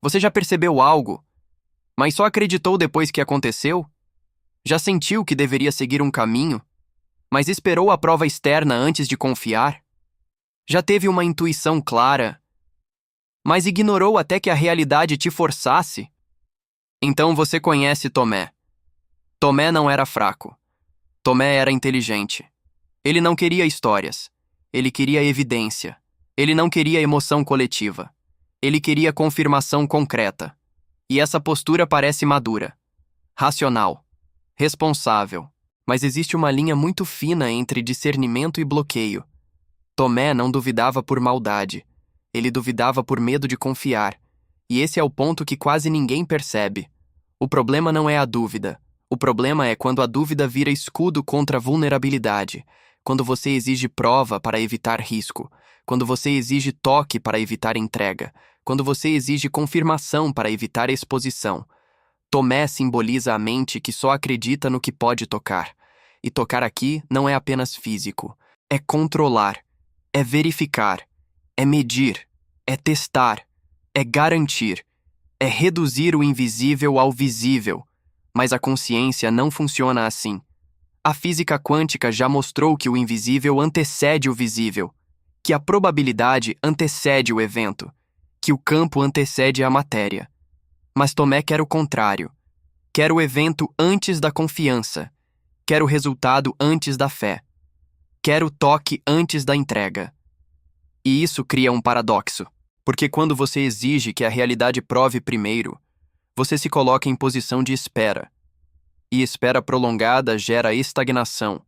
Você já percebeu algo, mas só acreditou depois que aconteceu? Já sentiu que deveria seguir um caminho, mas esperou a prova externa antes de confiar? Já teve uma intuição clara, mas ignorou até que a realidade te forçasse? Então você conhece Tomé. Tomé não era fraco. Tomé era inteligente. Ele não queria histórias. Ele queria evidência. Ele não queria emoção coletiva. Ele queria confirmação concreta. E essa postura parece madura, racional, responsável. Mas existe uma linha muito fina entre discernimento e bloqueio. Tomé não duvidava por maldade. Ele duvidava por medo de confiar. E esse é o ponto que quase ninguém percebe. O problema não é a dúvida. O problema é quando a dúvida vira escudo contra a vulnerabilidade, quando você exige prova para evitar risco, quando você exige toque para evitar entrega, quando você exige confirmação para evitar exposição. Tomé simboliza a mente que só acredita no que pode tocar. E tocar aqui não é apenas físico. É controlar, é verificar, é medir, é testar, é garantir, é reduzir o invisível ao visível. Mas a consciência não funciona assim. A física quântica já mostrou que o invisível antecede o visível, que a probabilidade antecede o evento, que o campo antecede a matéria. Mas Tomé quer o contrário. Quer o evento antes da confiança. Quer o resultado antes da fé. Quer o toque antes da entrega. E isso cria um paradoxo, porque quando você exige que a realidade prove primeiro, você se coloca em posição de espera. E espera prolongada gera estagnação.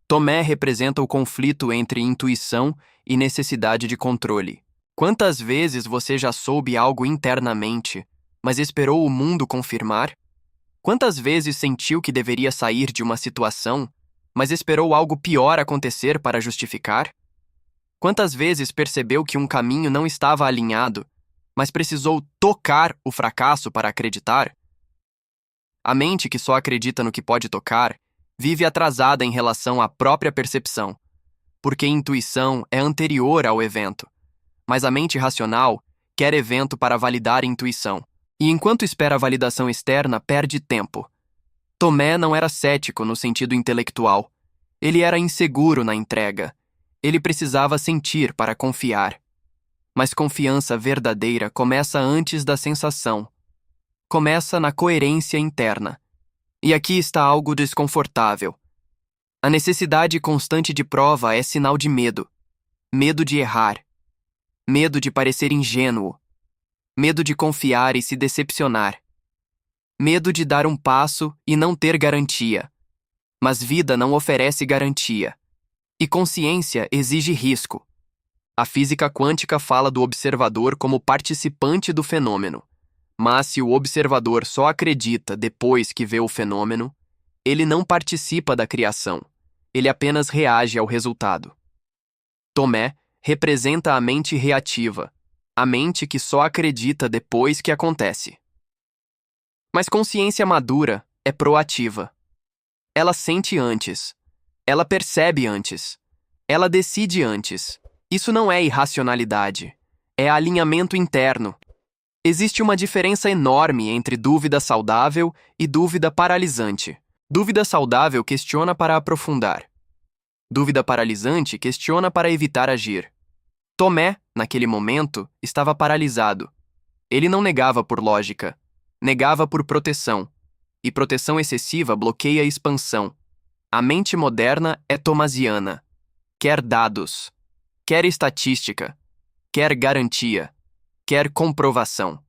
Tomé representa o conflito entre intuição e necessidade de controle. Quantas vezes você já soube algo internamente, mas esperou o mundo confirmar? Quantas vezes sentiu que deveria sair de uma situação, mas esperou algo pior acontecer para justificar? Quantas vezes percebeu que um caminho não estava alinhado, mas precisou tocar o fracasso para acreditar? A mente que só acredita no que pode tocar vive atrasada em relação à própria percepção, porque intuição é anterior ao evento. Mas a mente racional quer evento para validar intuição. E enquanto espera a validação externa, perde tempo. Tomé não era cético no sentido intelectual. Ele era inseguro na entrega. Ele precisava sentir para confiar. Mas confiança verdadeira começa antes da sensação. Começa na coerência interna. E aqui está algo desconfortável. A necessidade constante de prova é sinal de medo. Medo de errar. Medo de parecer ingênuo. Medo de confiar e se decepcionar. Medo de dar um passo e não ter garantia. Mas vida não oferece garantia. E consciência exige risco. A física quântica fala do observador como participante do fenômeno. Mas se o observador só acredita depois que vê o fenômeno, ele não participa da criação. Ele apenas reage ao resultado. Tomé representa a mente reativa, a mente que só acredita depois que acontece. Mas consciência madura é proativa. Ela sente antes. Ela percebe antes. Ela decide antes. Isso não é irracionalidade. É alinhamento interno. Existe uma diferença enorme entre dúvida saudável e dúvida paralisante. Dúvida saudável questiona para aprofundar. Dúvida paralisante questiona para evitar agir. Tomé, naquele momento, estava paralisado. Ele não negava por lógica, negava por proteção. E proteção excessiva bloqueia a expansão. A mente moderna é tomasiana. Quer dados, quer estatística, quer garantia, quer comprovação.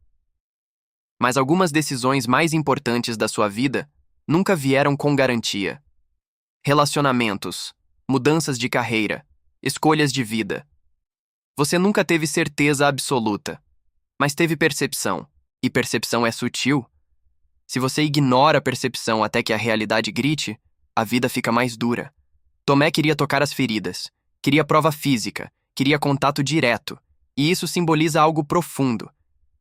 Mas algumas decisões mais importantes da sua vida nunca vieram com garantia. Relacionamentos, mudanças de carreira, escolhas de vida. Você nunca teve certeza absoluta, mas teve percepção. E percepção é sutil. Se você ignora a percepção até que a realidade grite, a vida fica mais dura. Tomé queria tocar as feridas, queria prova física, queria contato direto, e isso simboliza algo profundo.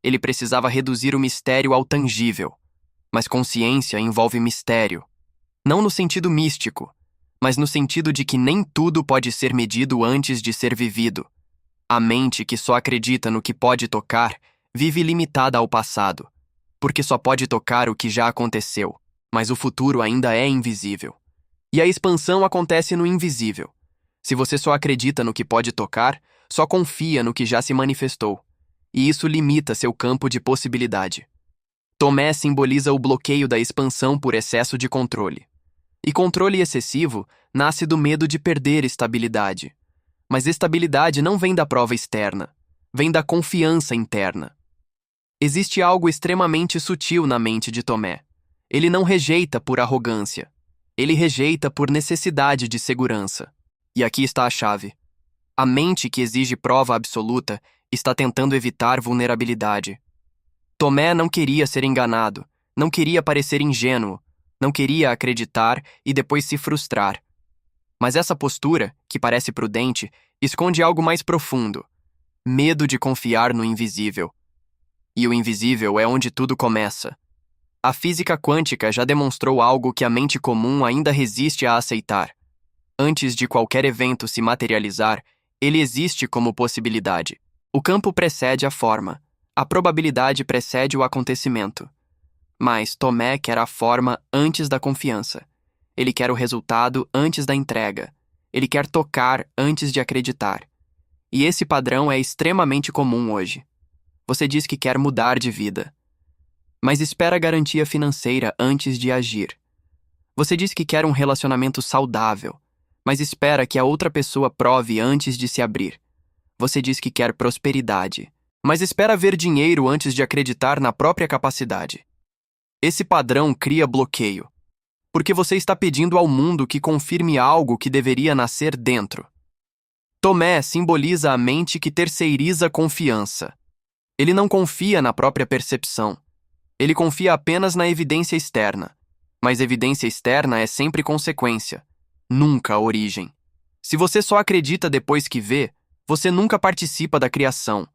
Ele precisava reduzir o mistério ao tangível. Mas consciência envolve mistério. Não no sentido místico, mas no sentido de que nem tudo pode ser medido antes de ser vivido. A mente que só acredita no que pode tocar vive limitada ao passado, porque só pode tocar o que já aconteceu, mas o futuro ainda é invisível. E a expansão acontece no invisível. Se você só acredita no que pode tocar, só confia no que já se manifestou, e isso limita seu campo de possibilidade. Tomé simboliza o bloqueio da expansão por excesso de controle. E controle excessivo nasce do medo de perder estabilidade. Mas estabilidade não vem da prova externa, vem da confiança interna. Existe algo extremamente sutil na mente de Tomé. Ele não rejeita por arrogância. Ele rejeita por necessidade de segurança. E aqui está a chave. A mente que exige prova absoluta está tentando evitar vulnerabilidade. Tomé não queria ser enganado, não queria parecer ingênuo, não queria acreditar e depois se frustrar. Mas essa postura, que parece prudente, esconde algo mais profundo: medo de confiar no invisível. E o invisível é onde tudo começa. A física quântica já demonstrou algo que a mente comum ainda resiste a aceitar. Antes de qualquer evento se materializar, ele existe como possibilidade. O campo precede a forma. A probabilidade precede o acontecimento. Mas Tomé quer a forma antes da confiança. Ele quer o resultado antes da entrega. Ele quer tocar antes de acreditar. E esse padrão é extremamente comum hoje. Você diz que quer mudar de vida, mas espera garantia financeira antes de agir. Você diz que quer um relacionamento saudável, mas espera que a outra pessoa prove antes de se abrir. Você diz que quer prosperidade, mas espera ver dinheiro antes de acreditar na própria capacidade. Esse padrão cria bloqueio, porque você está pedindo ao mundo que confirme algo que deveria nascer dentro. Tomé simboliza a mente que terceiriza confiança. Ele não confia na própria percepção. Ele confia apenas na evidência externa. Mas evidência externa é sempre consequência, nunca origem. Se você só acredita depois que vê, você nunca participa da criação.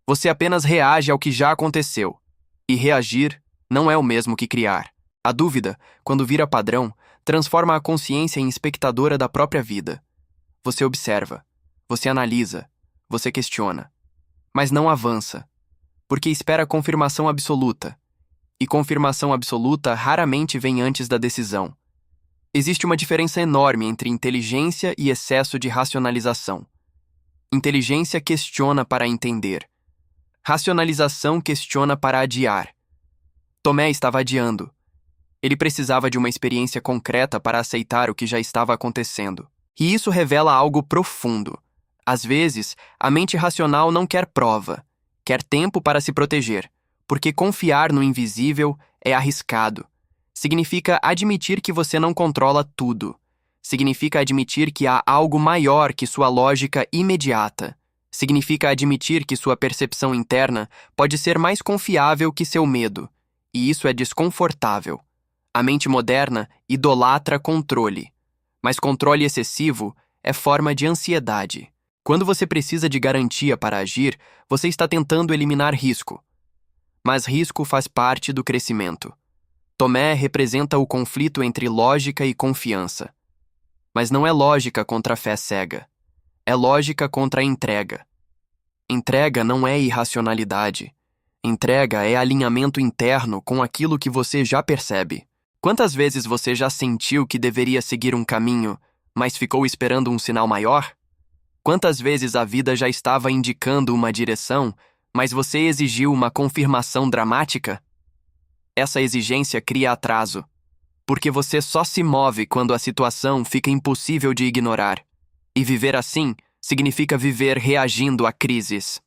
Você apenas reage ao que já aconteceu. E reagir não é o mesmo que criar. A dúvida, quando vira padrão, transforma a consciência em espectadora da própria vida. Você observa, você analisa, você questiona, mas não avança, porque espera confirmação absoluta. E confirmação absoluta raramente vem antes da decisão. Existe uma diferença enorme entre inteligência e excesso de racionalização. Inteligência questiona para entender. Racionalização questiona para adiar. Tomé estava adiando. Ele precisava de uma experiência concreta para aceitar o que já estava acontecendo. E isso revela algo profundo. Às vezes, a mente racional não quer prova, quer tempo para se proteger, porque confiar no invisível é arriscado. Significa admitir que você não controla tudo. Significa admitir que há algo maior que sua lógica imediata. Significa admitir que sua percepção interna pode ser mais confiável que seu medo. E isso é desconfortável. A mente moderna idolatra controle. Mas controle excessivo é forma de ansiedade. Quando você precisa de garantia para agir, você está tentando eliminar risco. Mas risco faz parte do crescimento. Tomé representa o conflito entre lógica e confiança. Mas não é lógica contra a fé cega. É lógica contra a entrega. Entrega não é irracionalidade. Entrega é alinhamento interno com aquilo que você já percebe. Quantas vezes você já sentiu que deveria seguir um caminho, mas ficou esperando um sinal maior? Quantas vezes a vida já estava indicando uma direção, mas você exigiu uma confirmação dramática? Essa exigência cria atraso, porque você só se move quando a situação fica impossível de ignorar. E viver assim significa viver reagindo a crises.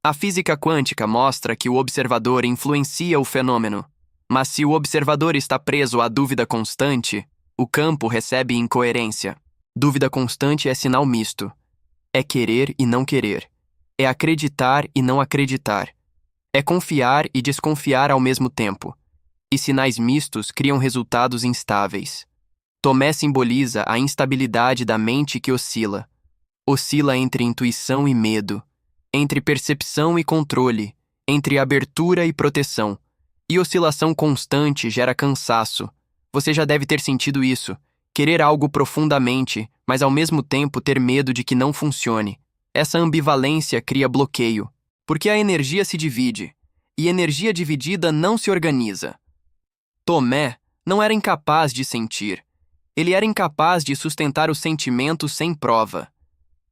A física quântica mostra que o observador influencia o fenômeno, mas se o observador está preso à dúvida constante, o campo recebe incoerência. Dúvida constante é sinal misto. É querer e não querer. É acreditar e não acreditar. É confiar e desconfiar ao mesmo tempo. E sinais mistos criam resultados instáveis. Tomé simboliza a instabilidade da mente que oscila. Oscila entre intuição e medo, entre percepção e controle, entre abertura e proteção. E oscilação constante gera cansaço. Você já deve ter sentido isso. Querer algo profundamente, mas ao mesmo tempo ter medo de que não funcione. Essa ambivalência cria bloqueio. Porque a energia se divide, e energia dividida não se organiza. Tomé não era incapaz de sentir. Ele era incapaz de sustentar o sentimento sem prova.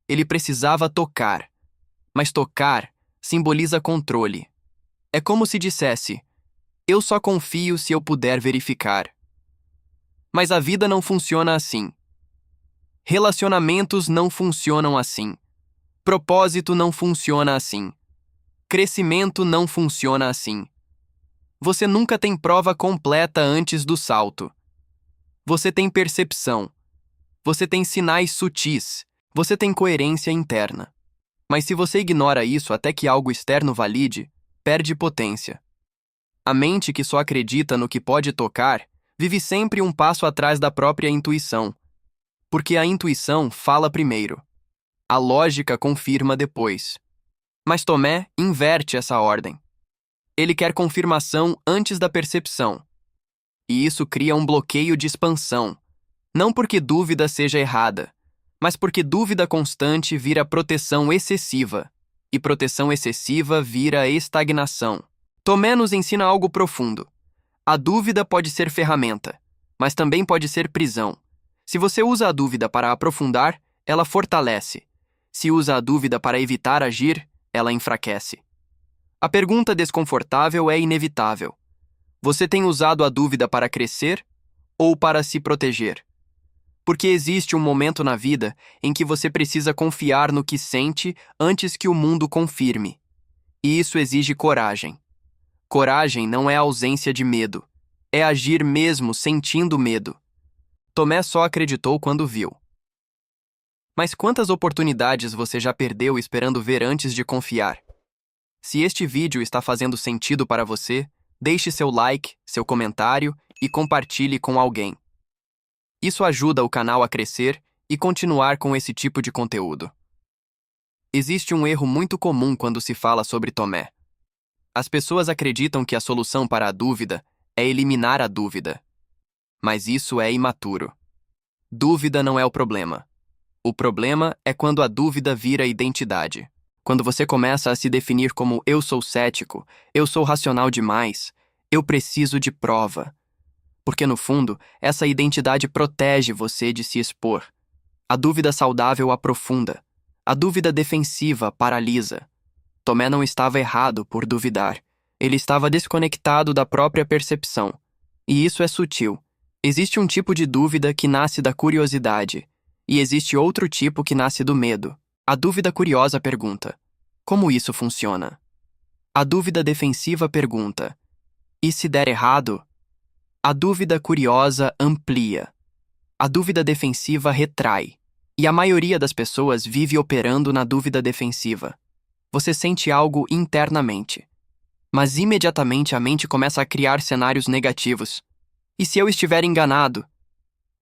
Ele precisava tocar. Mas tocar simboliza controle. É como se dissesse: eu só confio se eu puder verificar. Mas a vida não funciona assim. Relacionamentos não funcionam assim. Propósito não funciona assim. Crescimento não funciona assim. Você nunca tem prova completa antes do salto. Você tem percepção. Você tem sinais sutis. Você tem coerência interna. Mas se você ignora isso até que algo externo valide, perde potência. A mente que só acredita no que pode tocar vive sempre um passo atrás da própria intuição. Porque a intuição fala primeiro. A lógica confirma depois. Mas Tomé inverte essa ordem. Ele quer confirmação antes da percepção. E isso cria um bloqueio de expansão. Não porque dúvida seja errada, mas porque dúvida constante vira proteção excessiva. E proteção excessiva vira estagnação. Tomé nos ensina algo profundo. A dúvida pode ser ferramenta, mas também pode ser prisão. Se você usa a dúvida para aprofundar, ela fortalece. Se usa a dúvida para evitar agir, ela enfraquece. A pergunta desconfortável é inevitável. Você tem usado a dúvida para crescer ou para se proteger? Porque existe um momento na vida em que você precisa confiar no que sente antes que o mundo confirme. E isso exige coragem. Coragem não é ausência de medo. É agir mesmo sentindo medo. Tomé só acreditou quando viu. Mas quantas oportunidades você já perdeu esperando ver antes de confiar? Se este vídeo está fazendo sentido para você, deixe seu like, seu comentário e compartilhe com alguém. Isso ajuda o canal a crescer e continuar com esse tipo de conteúdo. Existe um erro muito comum quando se fala sobre Tomé. As pessoas acreditam que a solução para a dúvida é eliminar a dúvida. Mas isso é imaturo. Dúvida não é o problema. O problema é quando a dúvida vira identidade. Quando você começa a se definir como eu sou cético, eu sou racional demais, eu preciso de prova. Porque no fundo, essa identidade protege você de se expor. A dúvida saudável aprofunda. A dúvida defensiva paralisa. Tomé não estava errado por duvidar. Ele estava desconectado da própria percepção. E isso é sutil. Existe um tipo de dúvida que nasce da curiosidade. E existe outro tipo que nasce do medo. A dúvida curiosa pergunta: como isso funciona? A dúvida defensiva pergunta: e se der errado? A dúvida curiosa amplia. A dúvida defensiva retrai. E a maioria das pessoas vive operando na dúvida defensiva. Você sente algo internamente. Mas imediatamente a mente começa a criar cenários negativos. E se eu estiver enganado?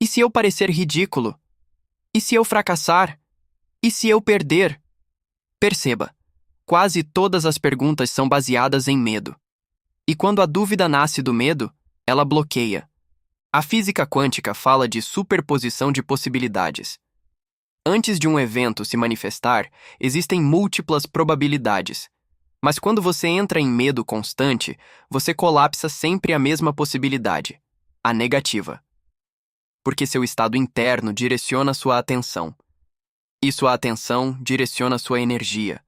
E se eu parecer ridículo? E se eu fracassar? E se eu perder? Perceba, quase todas as perguntas são baseadas em medo. E quando a dúvida nasce do medo, ela bloqueia. A física quântica fala de superposição de possibilidades. Antes de um evento se manifestar, existem múltiplas probabilidades. Mas quando você entra em medo constante, você colapsa sempre a mesma possibilidade, a negativa. Porque seu estado interno direciona sua atenção. E sua atenção direciona sua energia.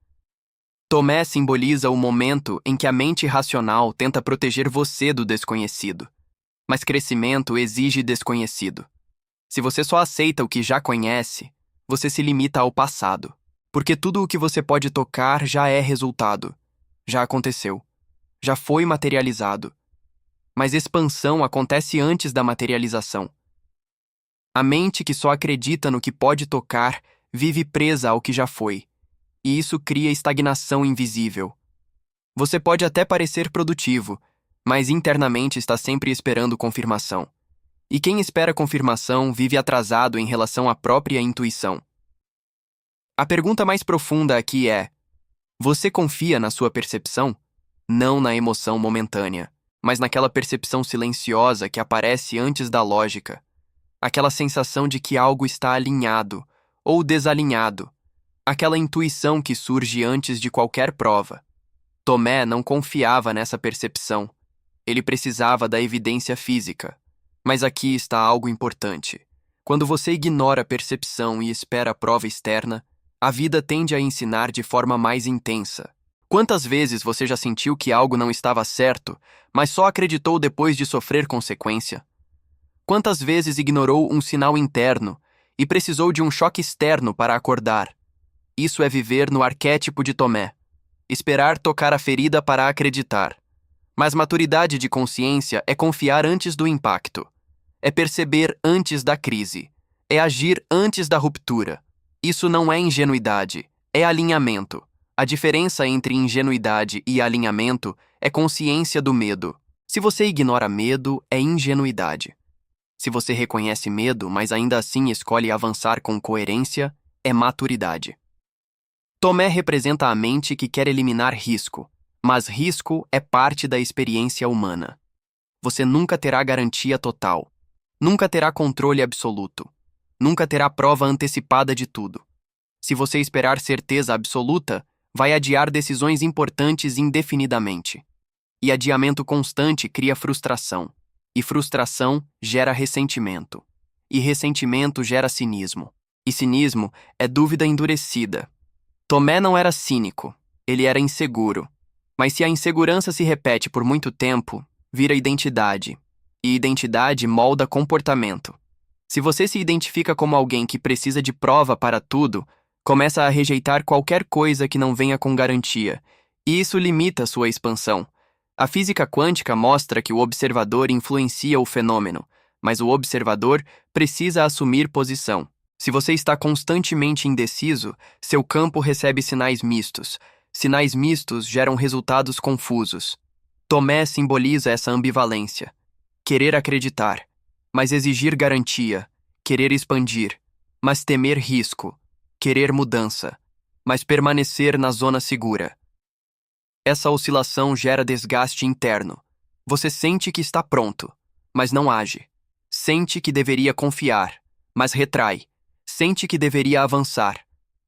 Tomé simboliza o momento em que a mente racional tenta proteger você do desconhecido. Mas crescimento exige desconhecido. Se você só aceita o que já conhece, você se limita ao passado. Porque tudo o que você pode tocar já é resultado. Já aconteceu. Já foi materializado. Mas expansão acontece antes da materialização. A mente que só acredita no que pode tocar vive presa ao que já foi. E isso cria estagnação invisível. Você pode até parecer produtivo, mas internamente está sempre esperando confirmação. E quem espera confirmação vive atrasado em relação à própria intuição. A pergunta mais profunda aqui é: você confia na sua percepção? Não na emoção momentânea, mas naquela percepção silenciosa que aparece antes da lógica. Aquela sensação de que algo está alinhado ou desalinhado. Aquela intuição que surge antes de qualquer prova. Tomé não confiava nessa percepção. Ele precisava da evidência física. Mas aqui está algo importante. Quando você ignora a percepção e espera a prova externa, a vida tende a ensinar de forma mais intensa. Quantas vezes você já sentiu que algo não estava certo, mas só acreditou depois de sofrer consequência? Quantas vezes ignorou um sinal interno e precisou de um choque externo para acordar? Isso é viver no arquétipo de Tomé. Esperar tocar a ferida para acreditar. Mas maturidade de consciência é confiar antes do impacto. É perceber antes da crise. É agir antes da ruptura. Isso não é ingenuidade, é alinhamento. A diferença entre ingenuidade e alinhamento é consciência do medo. Se você ignora medo, é ingenuidade. Se você reconhece medo, mas ainda assim escolhe avançar com coerência, é maturidade. Tomé representa a mente que quer eliminar risco, mas risco é parte da experiência humana. Você nunca terá garantia total. Nunca terá controle absoluto. Nunca terá prova antecipada de tudo. Se você esperar certeza absoluta, vai adiar decisões importantes indefinidamente. E adiamento constante cria frustração. E frustração gera ressentimento. E ressentimento gera cinismo. E cinismo é dúvida endurecida. Tomé não era cínico, ele era inseguro. Mas se a insegurança se repete por muito tempo, vira identidade. E identidade molda comportamento. Se você se identifica como alguém que precisa de prova para tudo, começa a rejeitar qualquer coisa que não venha com garantia, e isso limita sua expansão. A física quântica mostra que o observador influencia o fenômeno, mas o observador precisa assumir posição. Se você está constantemente indeciso, seu campo recebe sinais mistos. Sinais mistos geram resultados confusos. Tomé simboliza essa ambivalência. Querer acreditar, mas exigir garantia. Querer expandir, mas temer risco. Querer mudança, mas permanecer na zona segura. Essa oscilação gera desgaste interno. Você sente que está pronto, mas não age. Sente que deveria confiar, mas retrai. Sente que deveria avançar,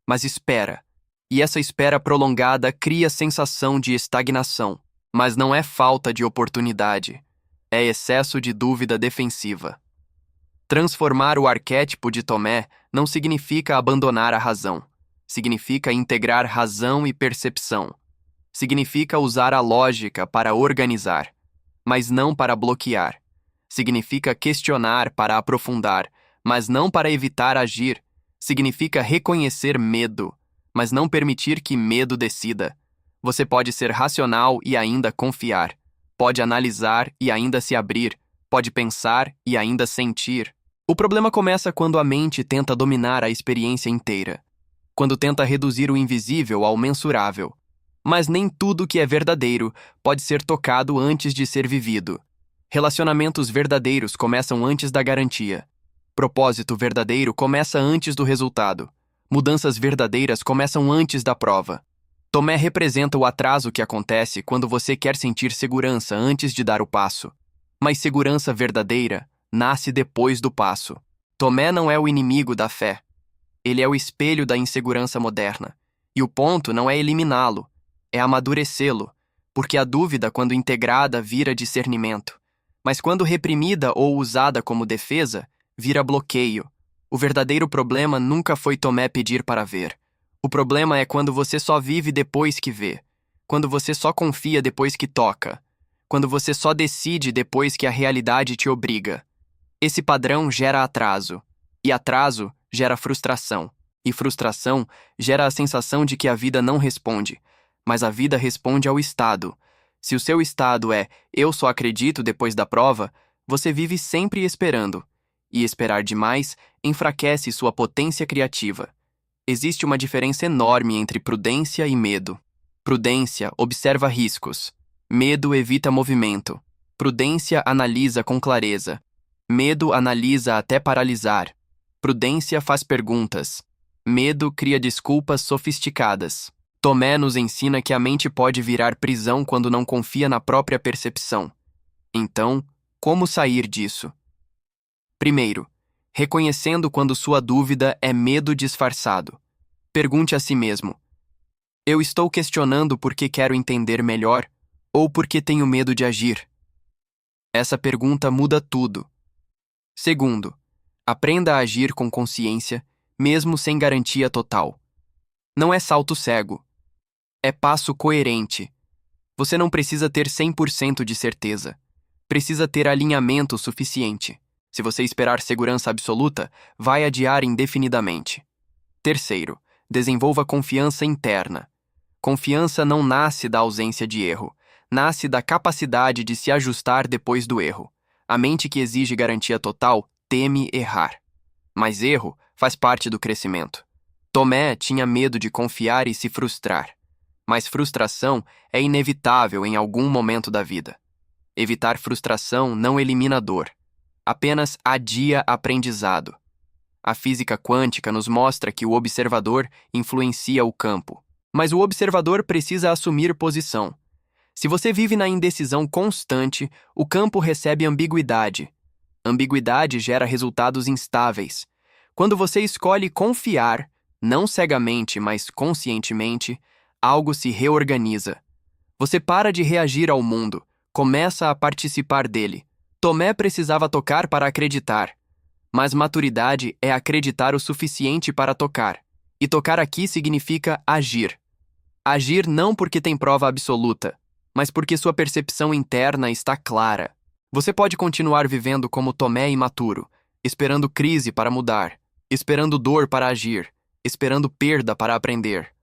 mas espera. E essa espera prolongada cria sensação de estagnação, mas não é falta de oportunidade. É excesso de dúvida defensiva. Transformar o arquétipo de Tomé não significa abandonar a razão. Significa integrar razão e percepção. Significa usar a lógica para organizar, mas não para bloquear. Significa questionar para aprofundar, mas não para evitar agir. Significa reconhecer medo, mas não permitir que medo decida. Você pode ser racional e ainda confiar. Pode analisar e ainda se abrir. Pode pensar e ainda sentir. O problema começa quando a mente tenta dominar a experiência inteira. Quando tenta reduzir o invisível ao mensurável. Mas nem tudo que é verdadeiro pode ser tocado antes de ser vivido. Relacionamentos verdadeiros começam antes da garantia. Propósito verdadeiro começa antes do resultado. Mudanças verdadeiras começam antes da prova. Tomé representa o atraso que acontece quando você quer sentir segurança antes de dar o passo. Mas segurança verdadeira nasce depois do passo. Tomé não é o inimigo da fé. Ele é o espelho da insegurança moderna. E o ponto não é eliminá-lo, é amadurecê-lo, porque a dúvida, quando integrada, vira discernimento. Mas quando reprimida ou usada como defesa, vira bloqueio. O verdadeiro problema nunca foi Tomé pedir para ver. O problema é quando você só vive depois que vê. Quando você só confia depois que toca. Quando você só decide depois que a realidade te obriga. Esse padrão gera atraso. E atraso gera frustração. E frustração gera a sensação de que a vida não responde. Mas a vida responde ao estado. Se o seu estado é "eu só acredito depois da prova", você vive sempre esperando. E esperar demais enfraquece sua potência criativa. Existe uma diferença enorme entre prudência e medo. Prudência observa riscos. Medo evita movimento. Prudência analisa com clareza. Medo analisa até paralisar. Prudência faz perguntas. Medo cria desculpas sofisticadas. Tomé nos ensina que a mente pode virar prisão quando não confia na própria percepção. Então, como sair disso? Primeiro, reconhecendo quando sua dúvida é medo disfarçado. Pergunte a si mesmo: Eu estou questionando porque quero entender melhor ou porque tenho medo de agir? Essa pergunta muda tudo. Segundo, aprenda a agir com consciência, mesmo sem garantia total. Não é salto cego. É passo coerente. Você não precisa ter 100% de certeza. Precisa ter alinhamento suficiente. Se você esperar segurança absoluta, vai adiar indefinidamente. Terceiro, desenvolva confiança interna. Confiança não nasce da ausência de erro. Nasce da capacidade de se ajustar depois do erro. A mente que exige garantia total teme errar. Mas erro faz parte do crescimento. Tomé tinha medo de confiar e se frustrar. Mas frustração é inevitável em algum momento da vida. Evitar frustração não elimina dor. Apenas adia aprendizado. A física quântica nos mostra que o observador influencia o campo. Mas o observador precisa assumir posição. Se você vive na indecisão constante, o campo recebe ambiguidade. Ambiguidade gera resultados instáveis. Quando você escolhe confiar, não cegamente, mas conscientemente, algo se reorganiza. Você para de reagir ao mundo, começa a participar dele. Tomé precisava tocar para acreditar. Mas maturidade é acreditar o suficiente para tocar. E tocar aqui significa agir. Agir não porque tem prova absoluta, mas porque sua percepção interna está clara. Você pode continuar vivendo como Tomé imaturo, esperando crise para mudar, esperando dor para agir, esperando perda para aprender.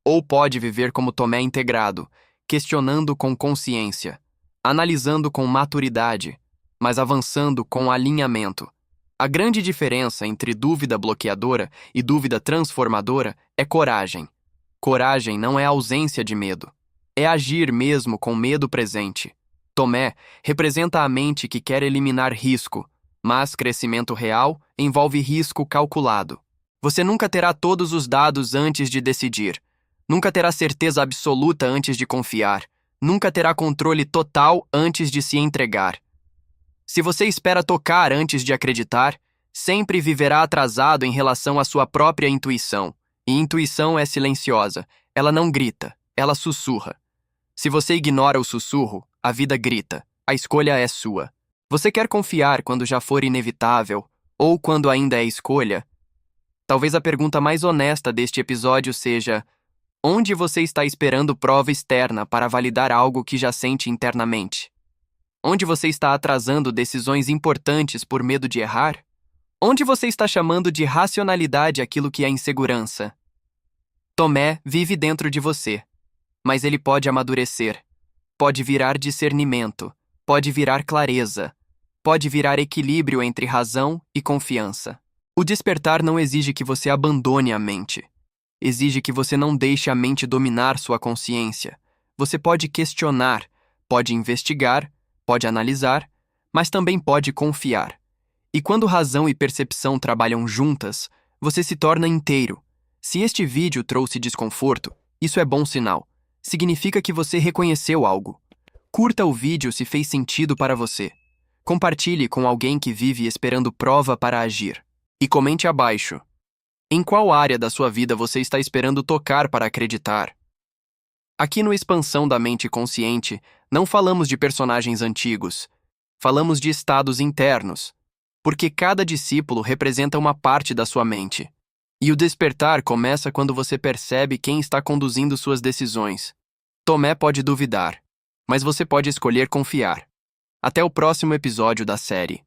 Ou pode viver como Tomé integrado, questionando com consciência, analisando com maturidade, mas avançando com alinhamento. A grande diferença entre dúvida bloqueadora e dúvida transformadora é coragem. Coragem não é ausência de medo. É agir mesmo com medo presente. Tomé representa a mente que quer eliminar risco, mas crescimento real envolve risco calculado. Você nunca terá todos os dados antes de decidir. Nunca terá certeza absoluta antes de confiar. Nunca terá controle total antes de se entregar. Se você espera tocar antes de acreditar, sempre viverá atrasado em relação à sua própria intuição. E intuição é silenciosa. Ela não grita, ela sussurra. Se você ignora o sussurro, a vida grita. A escolha é sua. Você quer confiar quando já for inevitável, ou quando ainda é escolha? Talvez a pergunta mais honesta deste episódio seja: onde você está esperando prova externa para validar algo que já sente internamente? Onde você está atrasando decisões importantes por medo de errar? Onde você está chamando de racionalidade aquilo que é insegurança? Tomé vive dentro de você, mas ele pode amadurecer, pode virar discernimento, pode virar clareza, pode virar equilíbrio entre razão e confiança. O despertar não exige que você abandone a mente. Exige que você não deixe a mente dominar sua consciência. Você pode questionar, pode investigar, pode analisar, mas também pode confiar. E quando razão e percepção trabalham juntas, você se torna inteiro. Se este vídeo trouxe desconforto, isso é bom sinal. Significa que você reconheceu algo. Curta o vídeo se fez sentido para você. Compartilhe com alguém que vive esperando prova para agir. E comente abaixo. Em qual área da sua vida você está esperando tocar para acreditar? Aqui no Expansão da Mente Consciente, não falamos de personagens antigos. Falamos de estados internos. Porque cada discípulo representa uma parte da sua mente. E o despertar começa quando você percebe quem está conduzindo suas decisões. Tomé pode duvidar, mas você pode escolher confiar. Até o próximo episódio da série.